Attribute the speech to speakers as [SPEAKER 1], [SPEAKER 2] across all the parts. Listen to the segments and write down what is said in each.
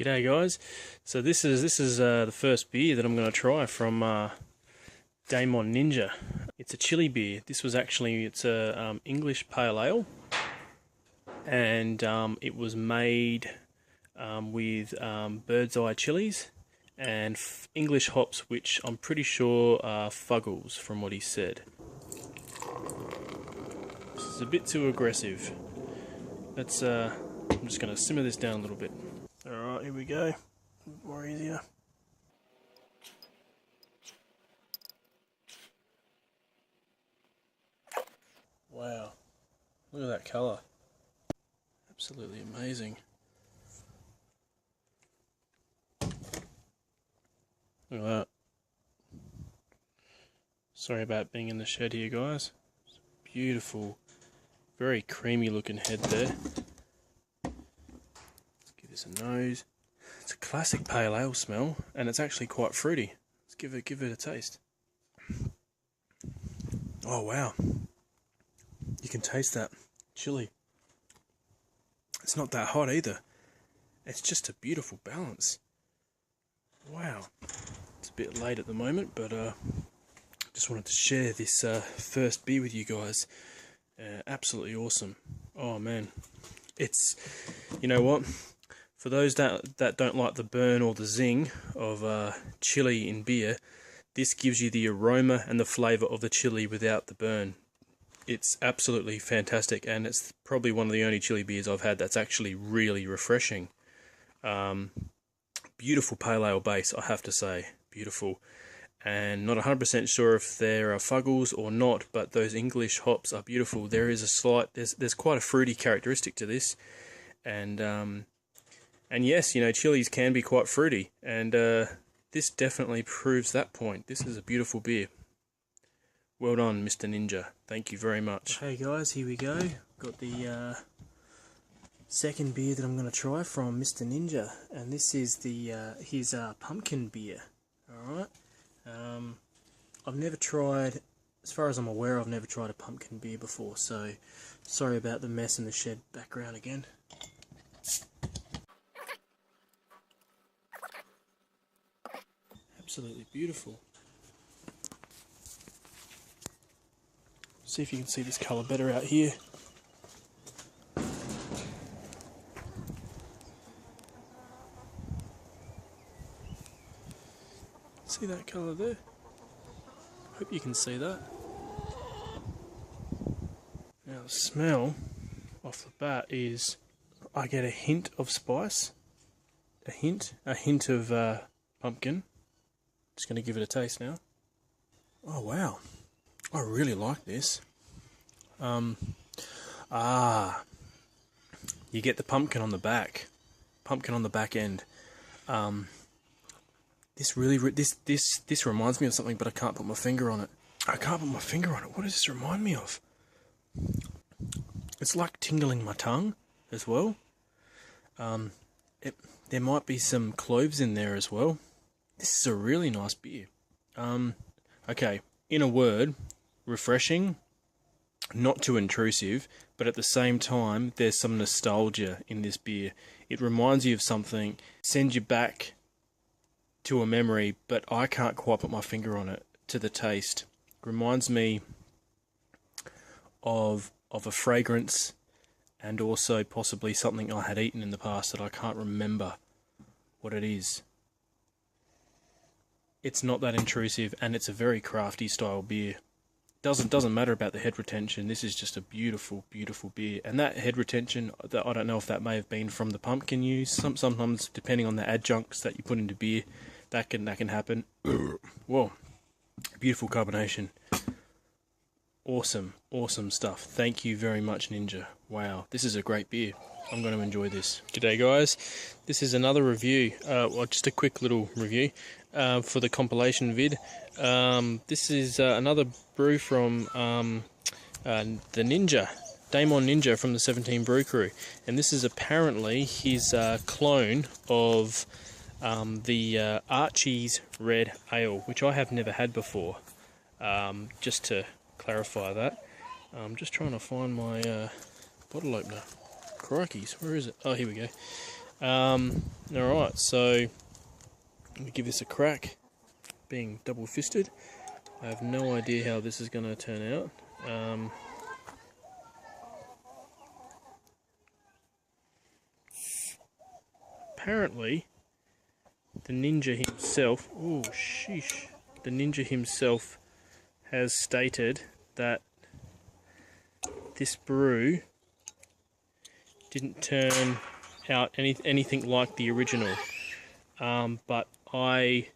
[SPEAKER 1] G'day guys. So this is the first beer that I'm going to try from DamonNinja. It's a chili beer. It's a English pale ale, and it was made with bird's eye chilies and English hops, which I'm pretty sure are Fuggles from what he said. This is a bit too aggressive. Let's I'm just going to simmer this down a little bit. Alright, here we go. More easier. Wow. Look at that colour. Absolutely amazing. Look at that. Sorry about being in the shed here, guys. It's beautiful, very creamy looking head there. A nose. It's a classic pale ale smell, and it's actually quite fruity. Let's give it a taste. Oh wow, you can taste that chili. It's not that hot either. It's just a beautiful balance. Wow, it's a bit late at the moment, but just wanted to share this first beer with you guys. Absolutely awesome. Oh man, it's, you know what? For those that don't like the burn or the zing of chili in beer, this gives you the aroma and the flavour of the chili without the burn. It's absolutely fantastic, and it's probably one of the only chili beers I've had that's actually really refreshing. Beautiful pale ale base, I have to say. Beautiful. And not 100% sure if there are Fuggles or not, but those English hops are beautiful. There is a slight, there's quite a fruity characteristic to this, and yes, you know, chilies can be quite fruity, and this definitely proves that point. This is a beautiful beer. Well done, Mr. Ninja. Thank you very much. Hey guys, here we go. Got the second beer that I'm going to try from Mr. Ninja, and this is his pumpkin beer. Alright. I've never tried, as far as I'm aware, I've never tried a pumpkin beer before, so sorry about the mess in the shed background again. Absolutely beautiful. See if you can see this colour better out here. See that colour there? Hope you can see that. Now the smell off the bat is, I get a hint of spice, a hint of pumpkin. Just going to give it a taste now. Oh wow, I really like this. You get the pumpkin on the back, end. This reminds me of something, but I can't put my finger on it. What does this remind me of? It's like tingling my tongue as well. There might be some cloves in there as well. This is a really nice beer. Okay, in a word, refreshing, not too intrusive, but at the same time, there's some nostalgia in this beer. It reminds you of something, sends you back to a memory, but I can't quite put my finger on it, to the taste. It reminds me of a fragrance, and also possibly something I had eaten in the past that I can't remember what it is. It's not that intrusive, and it's a very crafty style beer. Doesn't matter about the head retention. This is just a beautiful, beautiful beer. And that head retention, I don't know if that may have been from the pumpkin use. Sometimes, depending on the adjuncts that you put into beer, that can happen. Whoa, beautiful carbonation. Awesome stuff. Thank you very much, Ninja. Wow, this is a great beer. I'm going to enjoy this. G'day guys, this is another review, well, just a quick little review for the compilation vid. This is another brew from the Ninja, DamonNinja from the 17 Brew Crew, and this is apparently his clone of the Archie's Red Ale, which I have never had before. Just to clarify that, I'm just trying to find my bottle opener. Crikeys, where is it? Oh, here we go. Alright, so let me give this a crack. Being double-fisted, I have no idea how this is going to turn out. Apparently, the Ninja himself, oh sheesh, the Ninja himself has stated that this brew didn't turn out anything like the original. But I've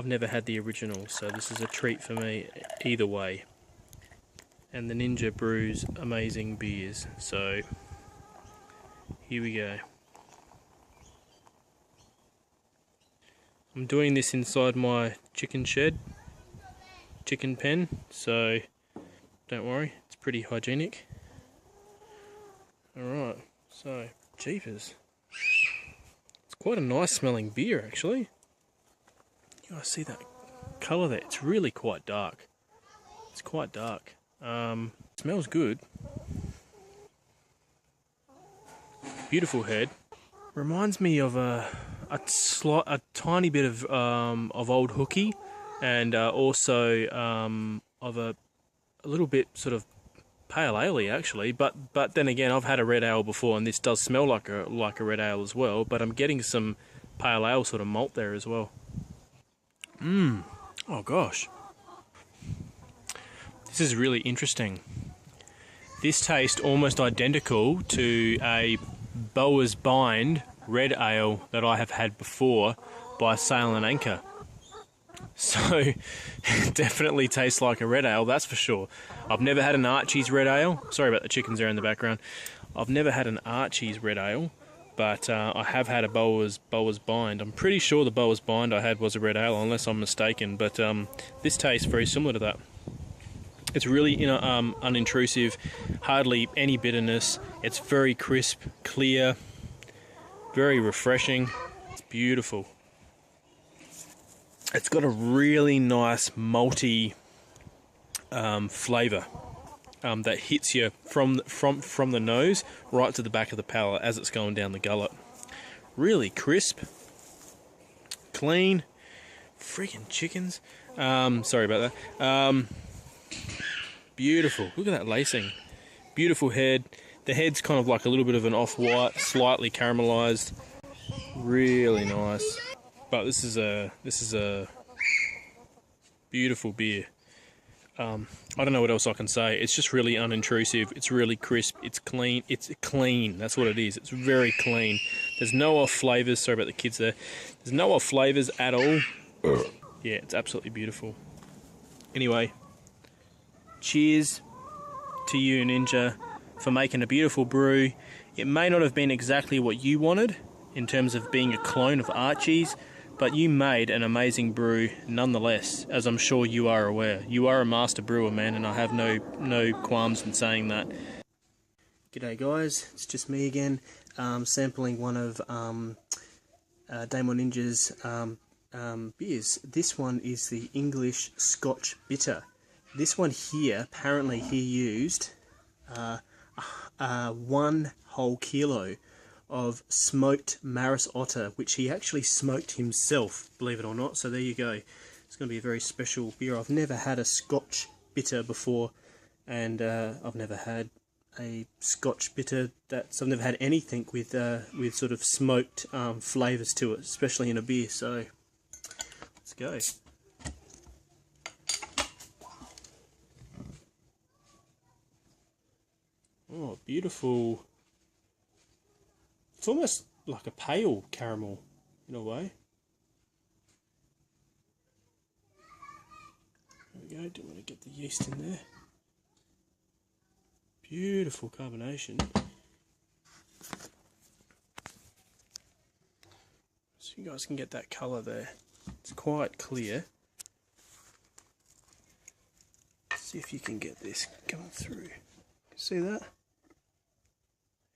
[SPEAKER 1] never had the original, so this is a treat for me either way. And the Ninja brews amazing beers, so here we go. I'm doing this inside my chicken pen, so don't worry, it's pretty hygienic. Alright, so, jeepers. It's quite a nice smelling beer, actually. You guys see that colour there? It's really quite dark. It's quite dark. Smells good. Beautiful head. Reminds me of a tiny bit of old hooky, and also of a little bit sort of pale ale-y actually. But then again, I've had a red ale before, and this does smell like a red ale as well. But I'm getting some pale ale sort of malt there as well. Oh gosh, this is really interesting. This tastes almost identical to a Bower's Bind red ale that I have had before by Sail and Anchor. So it definitely tastes like a red ale, that's for sure. I've never had an Archie's red ale. Sorry about the chickens there in the background. I've never had an Archie's red ale, but I have had a Bower's Bind. I'm pretty sure the Bower's Bind I had was a red ale, unless I'm mistaken. But this tastes very similar to that. It's really unintrusive, hardly any bitterness. It's very crisp, clear, very refreshing. It's beautiful. It's got a really nice malty flavour that hits you from the nose right to the back of the palate as it's going down the gullet. Really crisp, clean. Freaking chickens. Sorry about that. Beautiful. Look at that lacing. Beautiful head. The head's kind of like a little bit of an off-white, slightly caramelised. Really nice. But this is a beautiful beer. I don't know what else I can say. It's just really unintrusive. It's really crisp. It's clean. It's clean. That's what it is. It's very clean. There's no off flavours. Sorry about the kids there. There's no off flavours at all. Yeah, it's absolutely beautiful. Anyway, cheers to you, Ninja, for making a beautiful brew. It may not have been exactly what you wanted in terms of being a clone of Archie's, but you made an amazing brew nonetheless, as I'm sure you are aware. You are a master brewer, man, and I have no qualms in saying that. G'day guys, it's just me again, sampling one of DamonNinja's beers. This one is the English Scotch Bitter. This one here, apparently he used 1 whole kilo of smoked Maris Otter, which he actually smoked himself, believe it or not. So there you go. It's going to be a very special beer. I've never had a Scotch Bitter before, and I've never had a Scotch Bitter I've never had anything with sort of smoked flavours to it, especially in a beer. So let's go. Oh, beautiful. It's almost like a pale caramel in a way. There we go, don't want to get the yeast in there. Beautiful carbonation. So you guys can get that colour there. It's quite clear. Let's see if you can get this coming through. See that?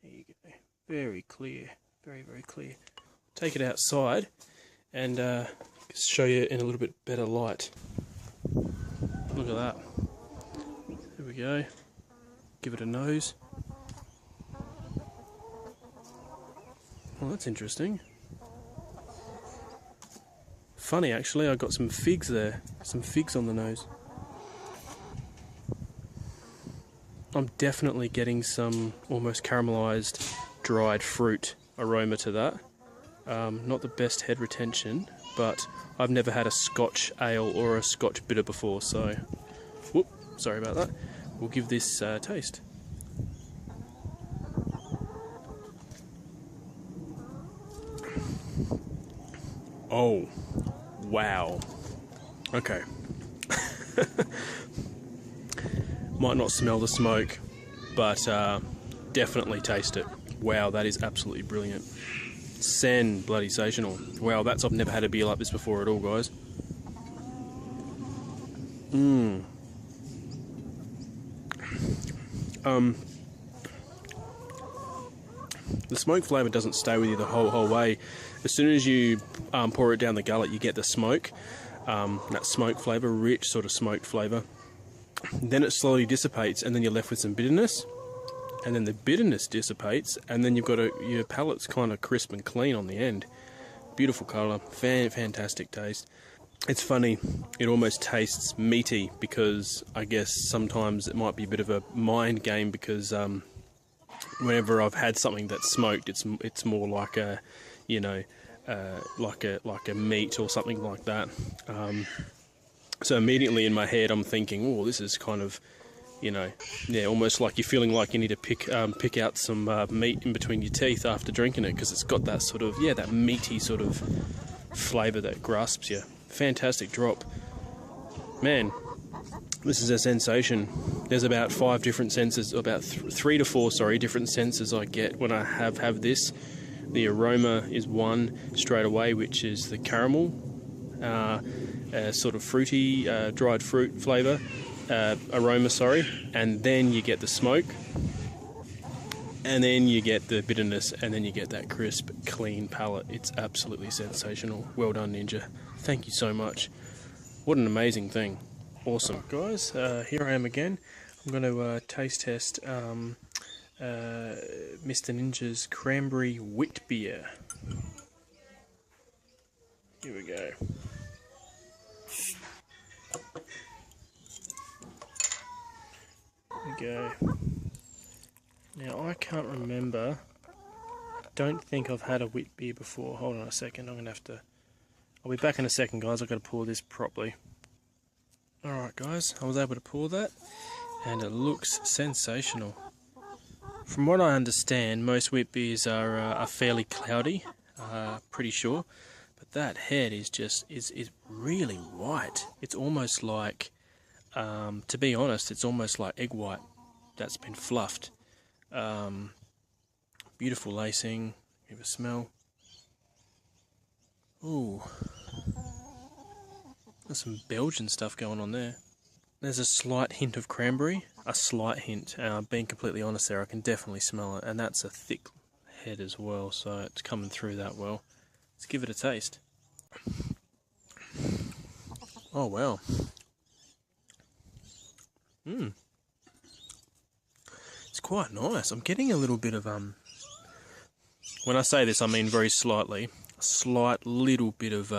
[SPEAKER 1] There you go. Very clear. Very, very clear. Take it outside and show you in a little bit better light. Look at that. There we go. Give it a nose. Well, that's interesting. Funny, actually, I got some figs there. Some figs on the nose. I'm definitely getting some almost caramelized dried fruit aroma to that. Not the best head retention, but I've never had a Scotch ale or a Scotch bitter before, so whoop, sorry about that. We'll give this a taste. Oh, wow. Okay. Might not smell the smoke, but definitely taste it. Wow, that is absolutely brilliant. Bloody-sational. Wow, I've never had a beer like this before at all, guys. The smoke flavour doesn't stay with you the whole way. As soon as you pour it down the gullet, you get the smoke, that smoke flavour, rich sort of smoke flavour. Then it slowly dissipates, and then you're left with some bitterness, and then the bitterness dissipates, and then you've got your palate's kind of crisp and clean on the end. Beautiful colour, fantastic taste. It's funny, it almost tastes meaty, because I guess sometimes it might be a bit of a mind game, because whenever I've had something that's smoked, it's more like a, you know, like a meat or something like that. So immediately in my head I'm thinking, oh, this is kind of, you know, yeah, almost like you're feeling like you need to pick out some meat in between your teeth after drinking it, because it's got that sort of, yeah, that meaty sort of flavour that grasps you. Fantastic drop. Man, this is a sensation. There's about 5 different senses, about 3 to 4, sorry, different senses I get when I have this. The aroma is one straight away, which is the caramel, sort of fruity, dried fruit flavour, aroma, sorry, and then you get the smoke, and then you get the bitterness, and then you get that crisp, clean palate. It's absolutely sensational. Well done, Ninja. Thank you so much. What an amazing thing. Awesome. Guys, here I am again. I'm going to taste test Mr. Ninja's Cranberry Wit Beer. Here we go. There we go. Now, I can't remember. I don't think I've had a wit beer before. Hold on a second. I'm going to have to... I'll be back in a second, guys. I've got to pour this properly. Alright, guys. I was able to pour that, and it looks sensational. From what I understand, most wit beers are fairly cloudy, pretty sure. But that head is is really white. It's almost like, to be honest, it's almost like egg white that's been fluffed. Beautiful lacing. Give a smell. Ooh. There's some Belgian stuff going on there. There's a slight hint of cranberry. A slight hint. Being completely honest there, I can definitely smell it. And that's a thick head as well, so it's coming through that well. Let's give it a taste. Oh, wow. It's quite nice. I'm getting a little bit of, when I say this, I mean very slightly, a slight little bit of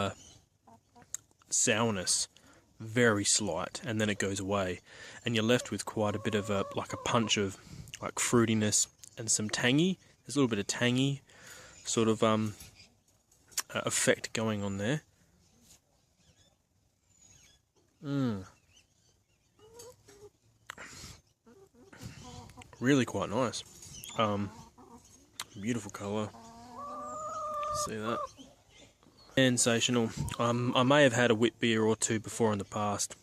[SPEAKER 1] sourness, very slight, and then it goes away, and you're left with quite a bit of like a punch of like fruitiness and some tangy. There's a little bit of tangy sort of effect going on there. Really quite nice. Beautiful colour. See that? Sensational. I may have had a wit beer or two before in the past.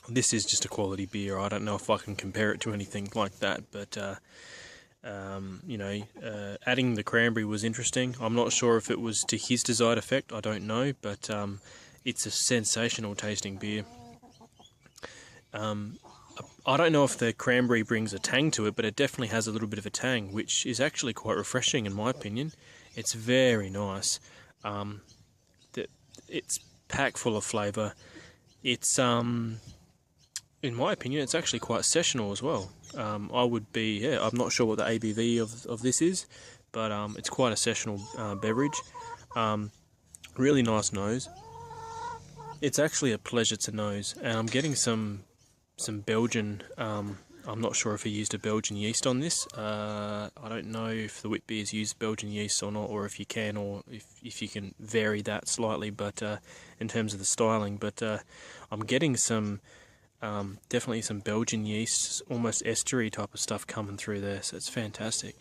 [SPEAKER 1] This is just a quality beer. I don't know if I can compare it to anything like that, but you know, adding the cranberry was interesting. I'm not sure if it was to his desired effect. I don't know, but it's a sensational tasting beer. I don't know if the cranberry brings a tang to it, but it definitely has a little bit of a tang, which is actually quite refreshing in my opinion. It's very nice. It's packed full of flavour. It's, in my opinion, it's actually quite sessional as well. I would be, yeah, I'm not sure what the ABV of this is, but it's quite a sessional beverage. Really nice nose. It's actually a pleasure to nose, and I'm getting some Belgian. I'm not sure if he used a Belgian yeast on this. I don't know if the wit beers use Belgian yeast or not, or if you can, or if you can vary that slightly. But in terms of the styling, but I'm getting some definitely some Belgian yeast, almost estery type of stuff coming through there. So it's fantastic.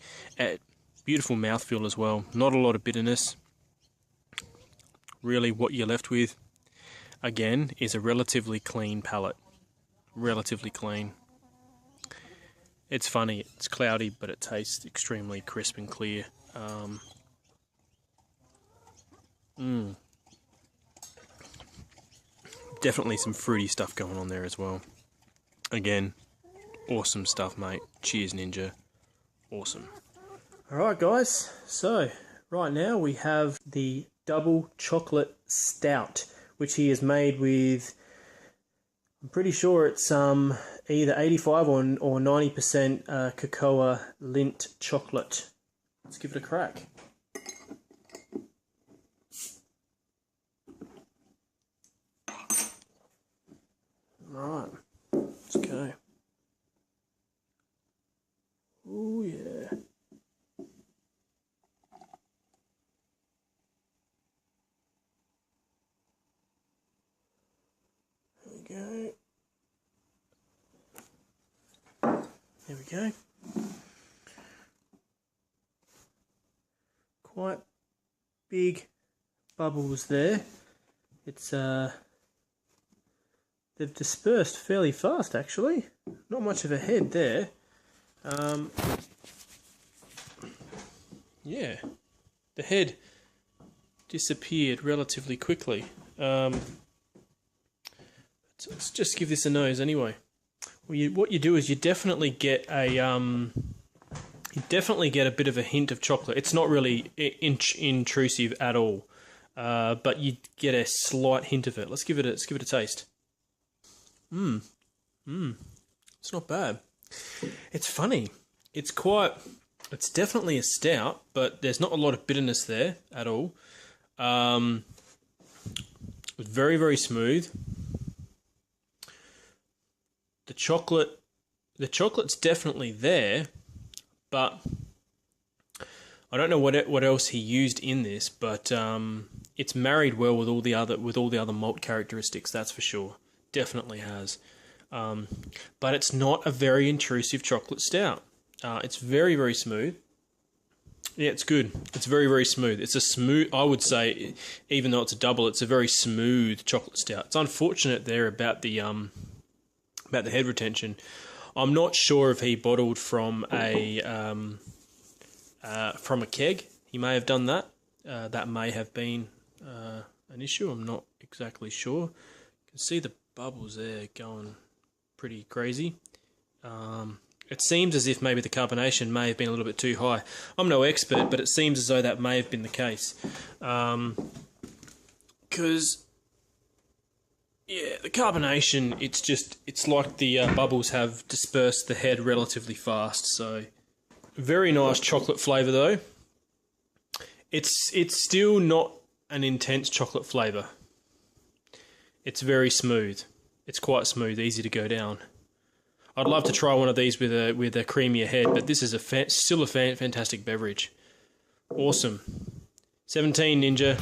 [SPEAKER 1] Beautiful mouthfeel as well. Not a lot of bitterness. Really, what you're left with, again, is a relatively clean palate. Relatively clean. It's funny, it's cloudy, but it tastes extremely crisp and clear. Definitely some fruity stuff going on there as well. Again, awesome stuff, mate. Cheers, Ninja. Awesome. Alright, guys. So, right now we have the double chocolate stout, which he has made with, I'm pretty sure it's either 85 or 90% cocoa lint chocolate. Let's give it a crack. Alright, let's go. Oh yeah. There we go. Quite big bubbles there. It's they've dispersed fairly fast actually. Not much of a head there. Yeah, the head disappeared relatively quickly. Let's just give this a nose anyway. Well, what you do is you definitely get a bit of a hint of chocolate. It's not really intrusive at all, but you get a slight hint of it. Let's give it a taste. It's not bad. It's funny. It's definitely a stout, but there's not a lot of bitterness there at all. Very, very smooth. The chocolate's definitely there, but I don't know what else he used in this, but it's married well with all the other malt characteristics. That's for sure. Definitely has. But it's not a very intrusive chocolate stout. It's very, very smooth. Yeah, it's good. It's very, very smooth. It's a smooth, I would say, even though it's a double, it's a very smooth chocolate stout. It's unfortunate there about the head retention. I'm not sure if he bottled from a keg. He may have done that. That may have been an issue. I'm not exactly sure. You can see the bubbles there going pretty crazy. It seems as if maybe the carbonation may have been a little bit too high. I'm no expert, but it seems as though that may have been the case. Because yeah, the carbonation, it's like the bubbles have dispersed the head relatively fast. So very nice chocolate flavour though. It's still not an intense chocolate flavour. It's very smooth. It's quite smooth, easy to go down. I'd love to try one of these with a creamier head, but this is still a fantastic beverage. Awesome. 17 Ninja.